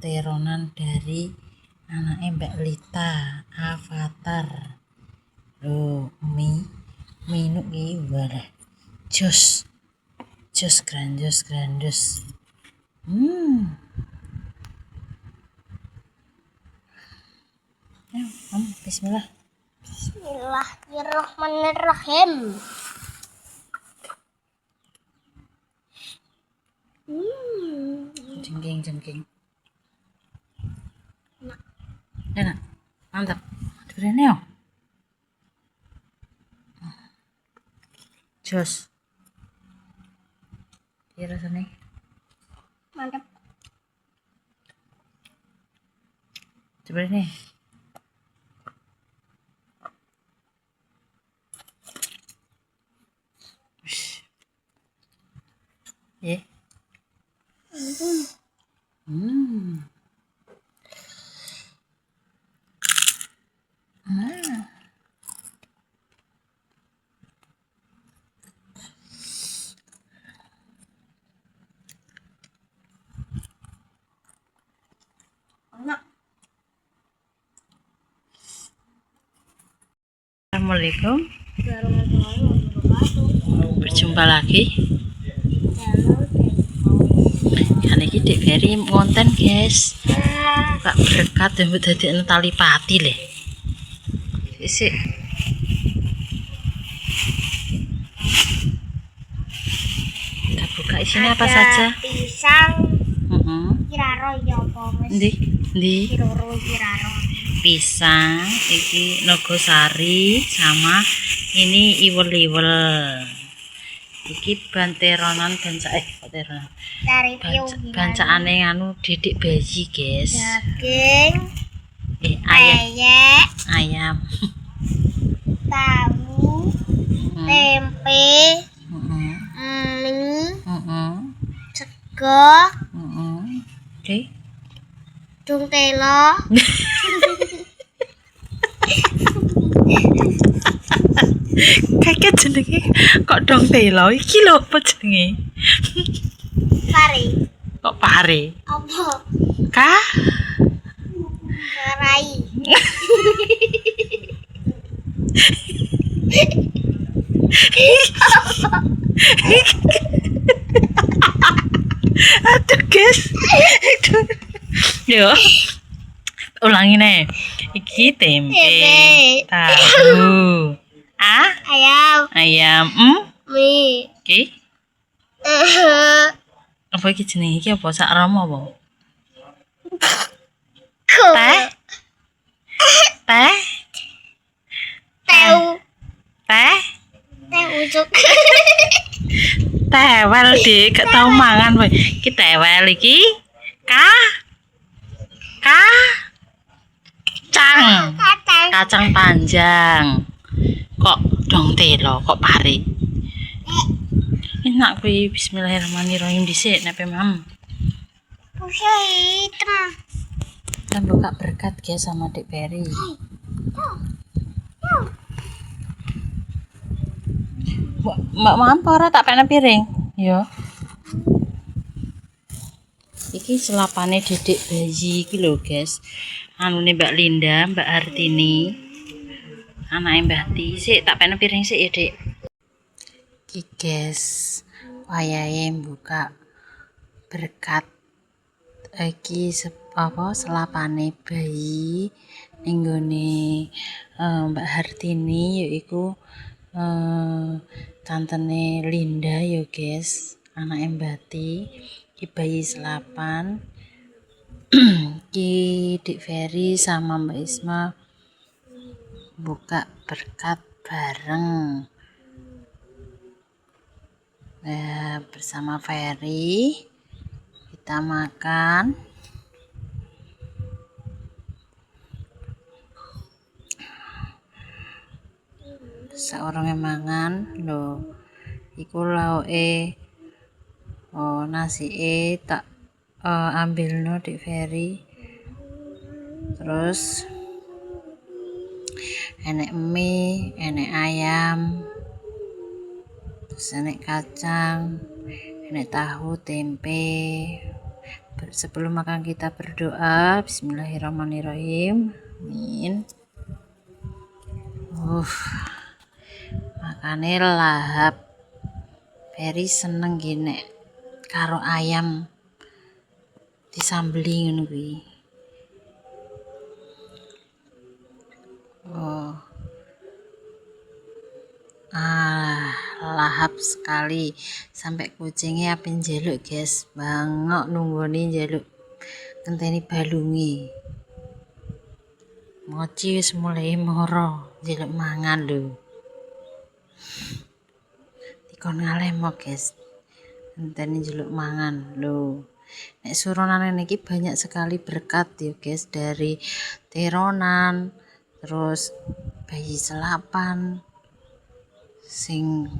teronan dari anaknya Mbak Lita, Avatar. Minuk iki walah. Jos grandos. Bismillah. Bismillahirrahmanirrahim. Jengking. Enak. Mantap. Diberi neo. Jos. Iya rasanya. Mantap. Diberi nih. Ya. Enak. Assalamualaikum. Warahmatullahi wabarakatuh. Berjumpa lagi. Kan iki Dek Ferry ngonten, guys. Buka berkat dan dadi tali pati le. Sik. Kita buka isinya apa saja? Pisang. Heeh. Kiraro ya apa wis. Ndi? Kiroro kiraro. Pisang, iki nogosari sama ini iwel-iwel. Iki banteronan teronan. Dari piung Bancaane anu didik bayi, guys. daging, Ayam. tahu, tempe, mie, sego, Oke. dung telo, Kakek jenenge kok dong telo iki lho apa jenenge? pari, Kok pare? apa, Kah? kerai, Aduh, guys. Yo. Ulangi nih. Iki tempe, tahu. ayam, mie, Oke. Apa iki jenenge iki apa sak rama apa? Teh? teh ujuk, Tewel Dik, gak tau mangan kowe. Iki tewel iki. Kacang panjang. Kok dong telo, kok pare. Enak kuwi. Bismillahirrahmanirrahim dhisik nek Mam. pusing hitam, Kita buka berkat guys sama Dek Ferry. Mbak Mam ora tak pene piring. Yo. Iki selapane didik bayi iki lho, guys. Anune Mbak Linda, Mbak Hartini. Anake Mbah Ti. Sik tak pene piring sik ya, Dik. Iki guys, wayahe buka berkat iki selapane bayi ning nggone Mbak Hartini yaiku tantene Linda ya guys, anake Mbah Ti. Iki bayi selapan. Iki Dik Ferry sama Mbak Isma buka berkat bareng bersama Ferry. Kita makan. Seorang yang mangan lho. Iku lauke nasi tak ambilno Dik Ferry. Terus enek mie, enek ayam, terus enek kacang, enek tahu, tempe, Sebelum makan kita berdoa. Bismillahirrahmanirrahim. Amin. Makane lahap. Very seneng gini karo ayam disambeli ngono kuwi. Lahap sekali sampai kucingnya apa njaluk guys, bangok nunggoni njaluk ngenteni balungi. Mochi wis mulai moro njaluk mangan lho. Dikon ngalemo guys, ngenteni njaluk mangan lho. Nek suronan niki banyak sekali berkat ya guys, dari teronan, terus bayi selapan, sing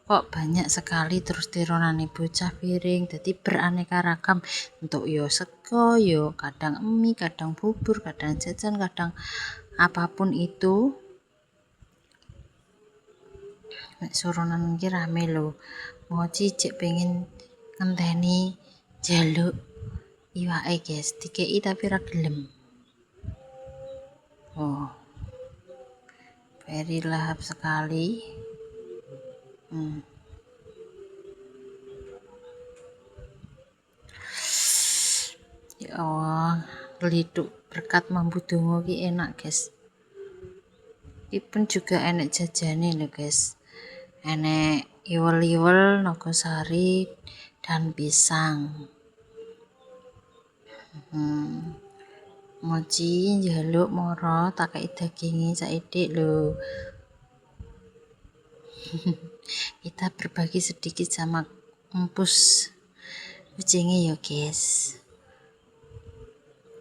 kok banyak sekali, terus tironane bocah piring, jadi beraneka ragam untuk yo sego, yo kadang mie, kadang bubur, kadang jajan, kadang apapun itu. Nek suronan iki rame lho. Mochi cek pengen ngenteni jaluk iwake guys, dikei tapi ra gelem. Very lahap sekali. Ya Allah, geliduk berkat mambu dongo ki enak guys. Iki pun juga enek jajane lho guys. Enek iwel-iwel, nogosari, dan pisang. Mochi njaluk moro tak kei dagingi saidik lho. Kita berbagi sedikit sama empus kucingnya ya guys.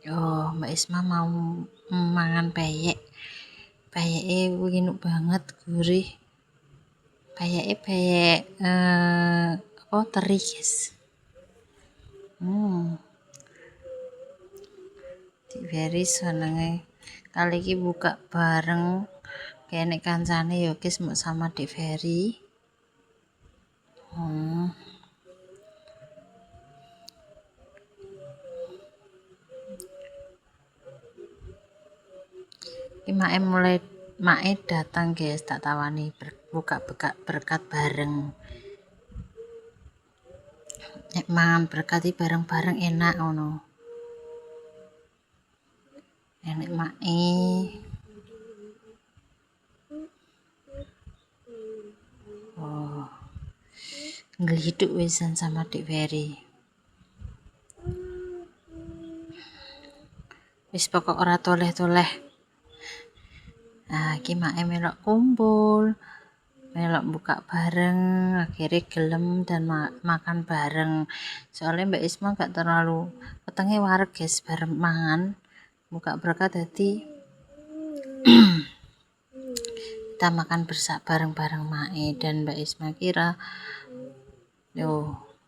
Mbak Isma mau mangan peyek. Peyeke winuk banget, gurih. Peyeke peyek teri guys. Very senenge kali ini buka bareng kayak kancane ya guys, mau sama Dik Very. Ini mae datang guys, tak tawani buka berkat bareng. Nek mangan berkati bareng-bareng enak ngono. Enek mae. Ngeliduk wisan sama Dik Very. Wis pokok ora toleh-toleh. Iki mae melok kumpul, melok buka bareng, akhirnya gelem dan makan bareng. Soalnya Mbak Isma gak terlalu petenge wareg guys, bareng mangan buka berkat, jadi kita makan bareng-bareng mae. Dan Mbak Isma kira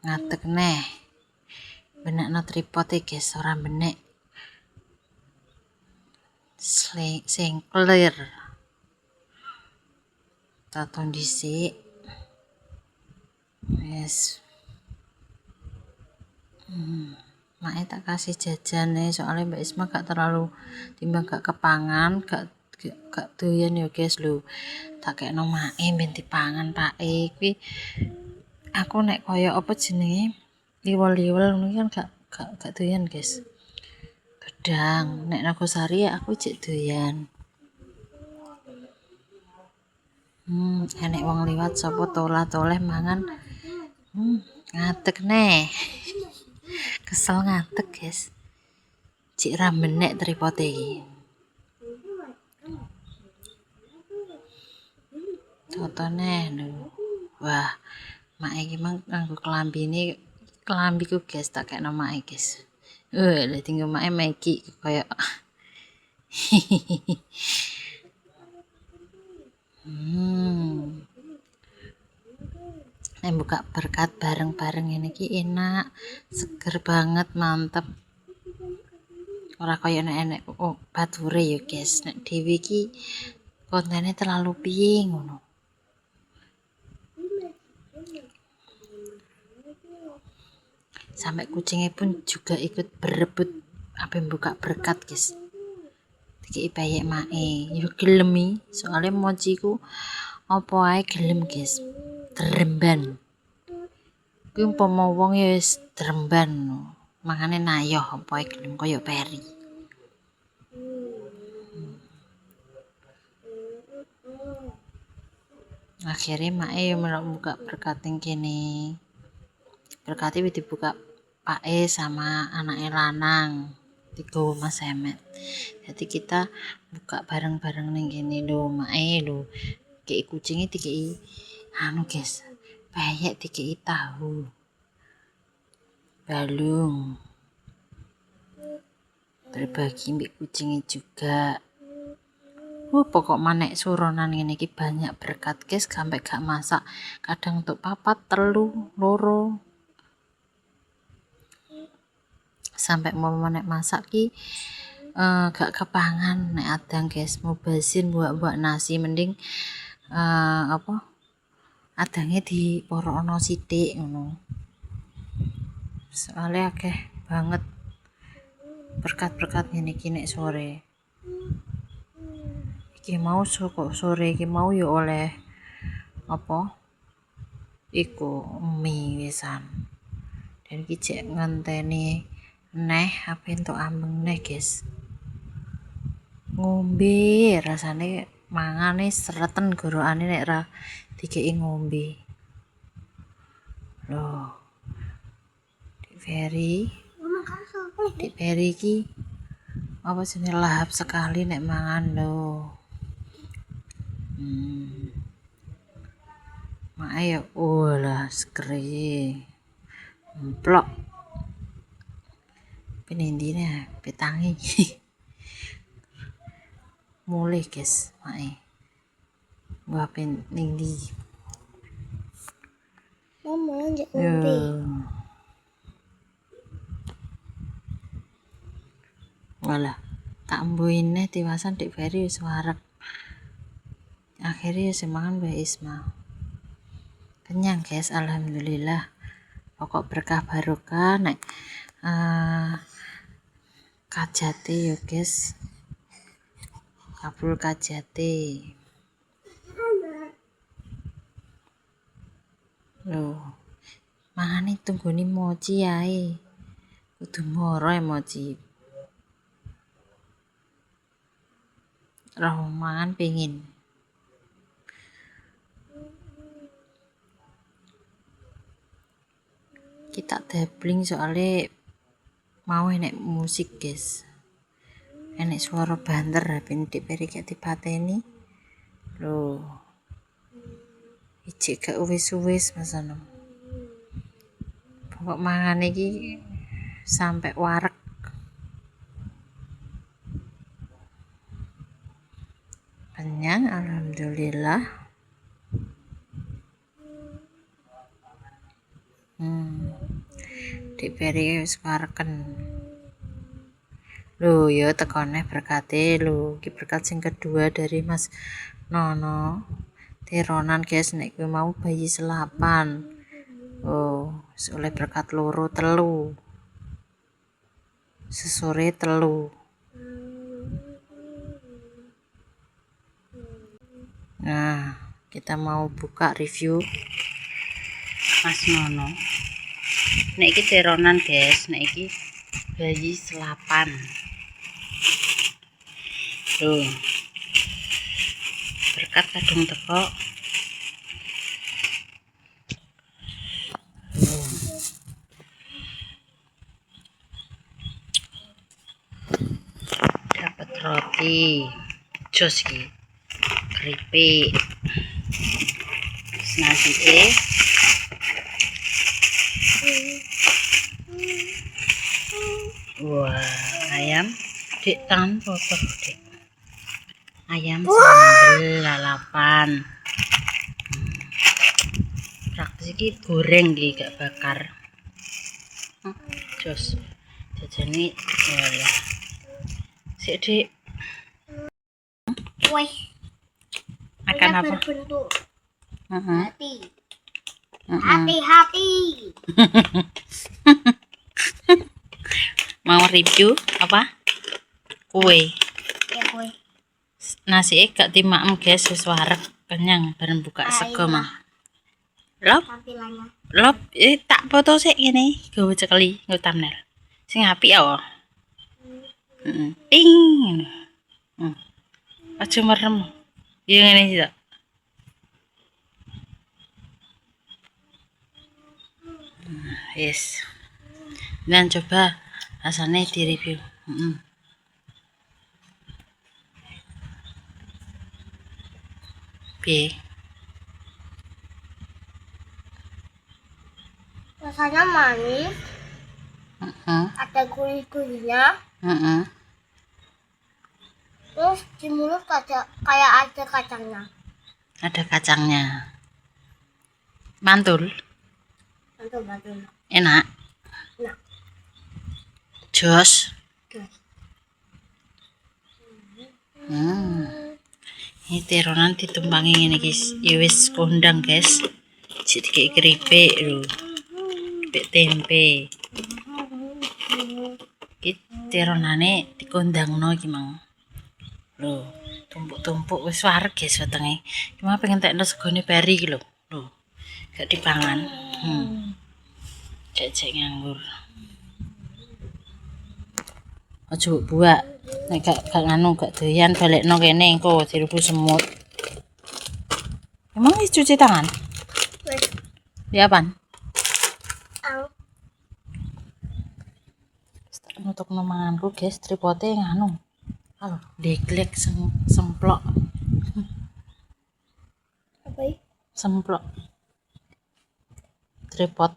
ngatek neh benekno tripote guys, ora benek sing clear. Taton dhisik. Yes. Mae tak kasih jajane, soalnya Mbak Isma gak terlalu timbang gak kepangan, gak doyan ya guys lho. Tak kekno mae ben dipangan pake. Kuwi aku nek kaya apa jenenge liwel-liwel ngono kan gak doyan guys. Gedang, nek nogosari aku cek doyan. Enek wong liwat sapa toleh mangan. Ngatek neh. Kesel ngatek guys. Cik ra benek tripote iki. Totone lho. Wah, mak iki nganggo kelambiku guys, tak kekno mak guys. Lha tinggal mak iki kaya buka berkat bareng-bareng ini ki enak, seger banget, mantep. Ora kaya enek bature ya guys. Nek dhewe ki kontennya terlalu piye ngono. Sampai kucingnya pun juga ikut berebut apa yang buka berkat guys. Dikei bayek mae yo gelem soalnya Mochi ku apa ae gelem guys, deremban kuwi umpama wong ya wis deremban makane nayoh apa ae gelem koyo peri. Akhirnya mae yo melok buka berkat ning kene. Berkatnya dibuka Pak sama anaknya lanang digawa Mas Emet. Jadi kita buka bareng-bareng ning kene lho mae lho. Kei kucingnya dikei anu guys, bayek dikei tahu, balung, berbagi mbek kucingnya juga. Pokok manek suronan ngene iki banyak berkat guys, sampai gak masak kadang untuk papat telu loro sampai mau nek masak ki gak kepangan nek adang guys, mubazir buat nasi mending apa adange diporokno sithik ngono. Soalnya akeh banget berkat-berkat ngene iki nek sore. Iki mau sore iki mau ya oleh apa iku mie wisan. Dan iki cek ngenteni neh apa entuk ambeng neh guys. Ngombe rasane mangane sereten gorokane nek ra dikei ngombe. Loh. Dik Ferry iki apa jenenge lahap sekali nek mangan lho. Ayo lah skri emplok penindine petangi mulai guys mae mbah pen ning ndi Mama njak ngombe. Walah tak mbuine tiwasan Dik Ferry wis wareg. Akhirnya semangan Mbak Isma. Kenyang guys, alhamdulillah. Pokok berkah barokah nek kajate yo guys. Kabul kajate. Loh. Mangane tunggone Mochi ae. Kudu moro Mochi. Roh mangan pengin. Kita dabling soalnya mau enek musik guys, enek suara banter ben Dik Ferry gak dipateni lho. Ijik gak wis-wis masono. Pokok mangan iki sampai wareg. Kenyang alhamdulillah. Dik Ferry wis wareken. Lho ya tekone berkate lho. Iki berkat sing kedua dari Mas Nono. Teronan guys nek kowe mau bayi selapan. Oleh berkat loro telu. Sesore telu. Nah, kita mau buka review Mas Nono. Nek iki teronan guys, nek iki bayi selapan. Tuh. Berkat kadung teko. Dapat roti. Jos iki. Keripik. Nasi wah, ayam Dek tangan kotor Dek. Ayam sambal lalapan. Praktis iki goreng iki gak bakar. Jos jajane walah. Sik Dek. Woi. Makan apa? Berbentuk Heeh. hati. Hati-hati. Mau review apa? Kue. Ya kue. Nasi gak timakem guys, wis wareg kenyang bareng buka sego mah. Lop, Tampilannya. lop, tak foto sik ngene, gawe cekeli nggo thumbnail. Sing apik ya. Ting. Aja merem. Ya ngene iki to. Yes. Dan coba rasanya di review. Piye? Rasanya manis, ada gurih-gurihnya, terus di mulut kayak ada kacangnya. Ada kacangnya. Mantul. Mantul. Enak. Enak. Jos. Jos. Ini teronan ditumpangi ngene guys. Ya wis kondang guys. Jadi kayak keripik lho. Keripik tempe. Iki teronane dikondangno iki mang. Lho, tumpuk-tumpuk wis wareg guys wetenge. Cuma pengen tekno segone bari iki lho. Lho. Gak dipangan. Cek nganggur. Aja buak. Nek gak nganu gak doyan balekno kene engko dirubu semut. Emang wis cuci tangan? Wes. Ya apaan? Au. Nutupno manganku guys, tripote nganu. Halo, deglek semplok. Apa ini? Semplok. Tripod.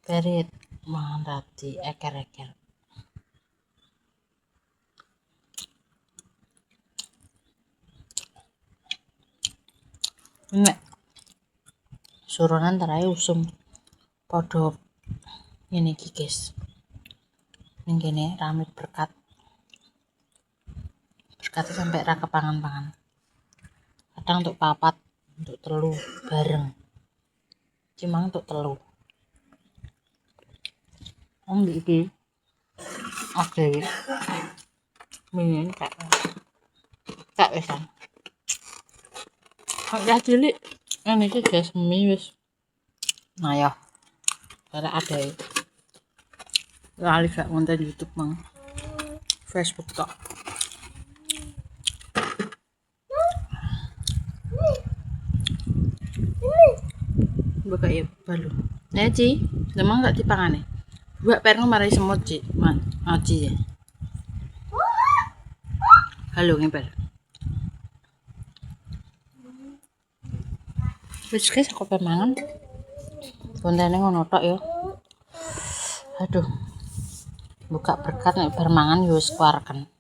Perit mangan tadi eker-eker. Nek suronan terae usum padha ngene iki guys. Ning kene rame berkat. Berkat sampai ra kepangan-pangan. Kadang untuk papat, untuk telu bareng. Cimang untuk telu. Iki. Oke. Minin kak wesan. Kak cilik. Ini iki guys mie wis. Nah ya. Karena ada ya. Lali gak konten YouTube mang. Facebook tok. Buka ya balu. Ya Ci, memang gak dipangane. Buat perno marai semut Ci, man. Ci ya. Halo ngepel. Wis guys aku pemangan. Kontene ngono tok ya. Aduh. Buka berkat nek bar mangan ya wis keluarken.